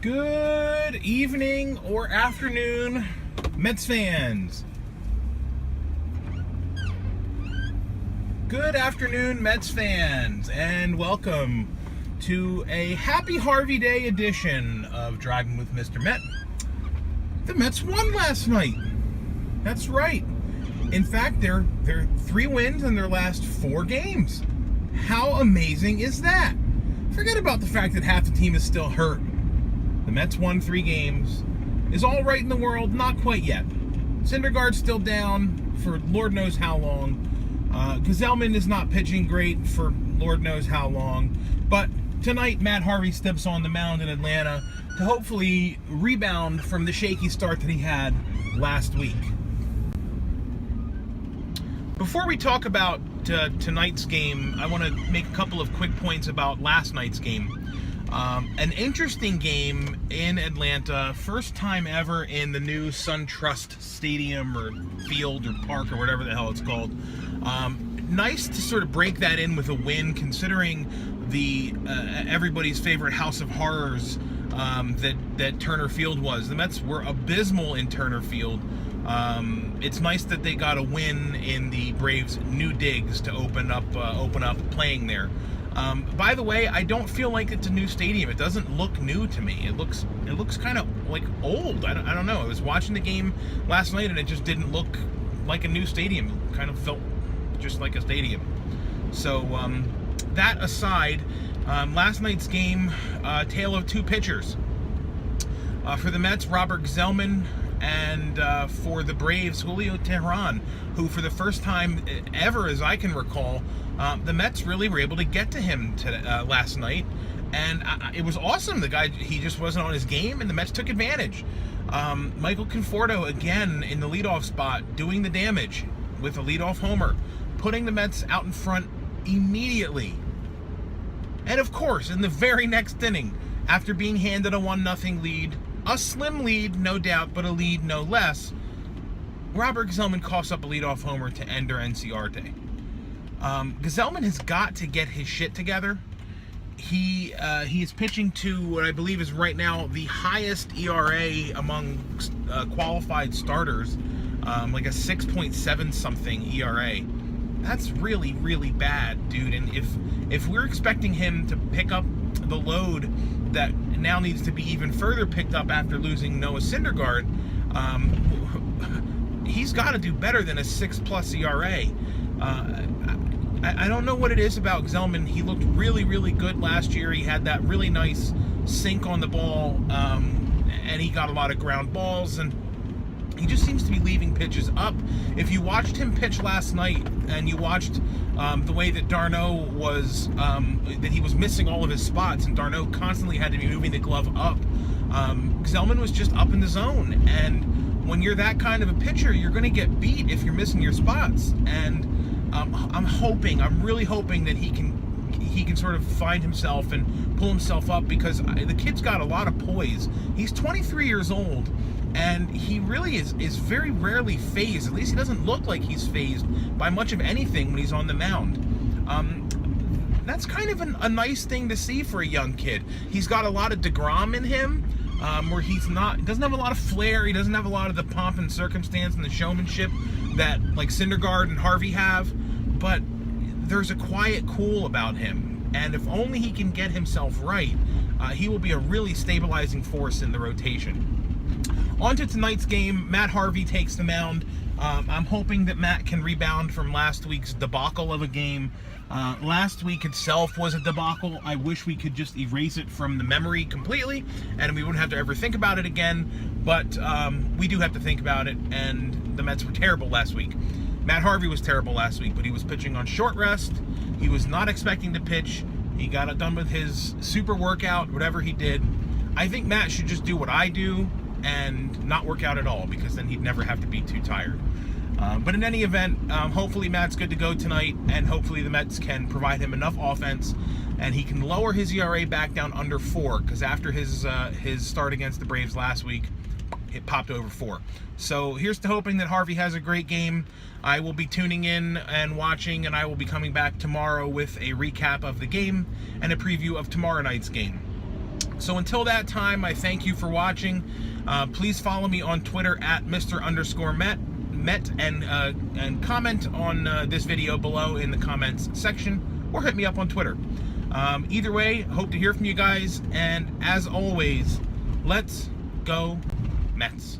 Good evening or afternoon, Mets fans. Good afternoon, Mets fans, and welcome to a Happy Harvey Day edition of Driving with Mr. Met. The Mets won last night. That's right. In fact, they're 3 wins in their last 4 games. How amazing is that? Forget about the fact that half the team is still hurt. The Mets won 3 games. Is all right in the world? Not quite yet. Syndergaard's still down for Lord knows how long. Gsellman is not pitching great for Lord knows how long. But tonight, Matt Harvey steps on the mound in Atlanta to hopefully rebound from the shaky start that he had last week. Before we talk about tonight's game, I want to make a couple of quick points about last night's game. An interesting game in Atlanta, first time ever in the new SunTrust Stadium or field or park or whatever the hell it's called. Nice to sort of break that in with a win, considering the everybody's favorite House of Horrors that Turner Field was. The Mets were abysmal in Turner Field. It's nice that they got a win in the Braves' new digs to open up playing there. By the way, I don't feel like it's a new stadium. It doesn't look new to me. It looks kind of like old. I don't know. I was watching the game last night and it just didn't look like a new stadium. It kind of felt just like a stadium. So that aside, last night's game, tale of 2 pitchers. For the Mets, Robert Gsellman, and for the Braves, Julio Teheran, who for the first time ever, as I can recall, the Mets really were able to get to him last night, and it was awesome. The guy, he just wasn't on his game, and the Mets took advantage. Michael Conforto, again, in the leadoff spot, doing the damage with a leadoff homer, putting the Mets out in front immediately. And of course, in the very next inning, after being handed a 1-0 lead, a slim lead, no doubt, but a lead no less, Robert Gsellman coughs up a leadoff homer to Ender Enciarte. Gsellman has got to get his shit together. He is pitching to what I believe is right now the highest ERA among qualified starters, like a 6.7 something ERA. That's really, really bad, dude. And if we're expecting him to pick up the load that now needs to be even further picked up after losing Noah Syndergaard, he's got to do better than a 6+ ERA. I don't know what it is about Gsellman. He looked really, really good last year. He had that really nice sink on the ball, and he got a lot of ground balls, and he just seems to be leaving pitches up. If you watched him pitch last night, and you watched the way that d'Arnaud was, that he was missing all of his spots, and d'Arnaud constantly had to be moving the glove up, Gsellman was just up in the zone. And when you're that kind of a pitcher, you're going to get beat if you're missing your spots. And I'm really hoping that he can sort of find himself and pull himself up, because the kid's got a lot of poise. He's 23 years old, and he really is very rarely phased. At least he doesn't look like he's phased by much of anything when he's on the mound. That's kind of a nice thing to see for a young kid. He's got a lot of DeGrom in him, where he doesn't have a lot of flair. He doesn't have a lot of the pomp and circumstance and the showmanship that like Syndergaard and Harvey have, but there's a quiet cool about him. And if only he can get himself right, he will be a really stabilizing force in the rotation. On to tonight's game. Matt Harvey takes the mound. I'm hoping that Matt can rebound from last week's debacle of a game. Last week itself was a debacle. I wish we could just erase it from the memory completely, and we wouldn't have to ever think about it again. But we do have to think about it, and the Mets were terrible last week. Matt Harvey was terrible last week, but he was pitching on short rest. He was not expecting to pitch. He got it done with his super workout, whatever he did. I think Matt should just do what I do and not work out at all, because then he'd never have to be too tired. But in any event, hopefully Matt's good to go tonight, and hopefully the Mets can provide him enough offense, and he can lower his ERA back down under 4, because after his start against the Braves last week, it popped over 4. So here's to hoping that Harvey has a great game. I will be tuning in and watching, and I will be coming back tomorrow with a recap of the game and a preview of tomorrow night's game. So until that time, I thank you for watching. Please follow me on Twitter at Mr_Met, and comment on this video below in the comments section, or hit me up on Twitter. Either way, hope to hear from you guys, and as always, let's go Mets.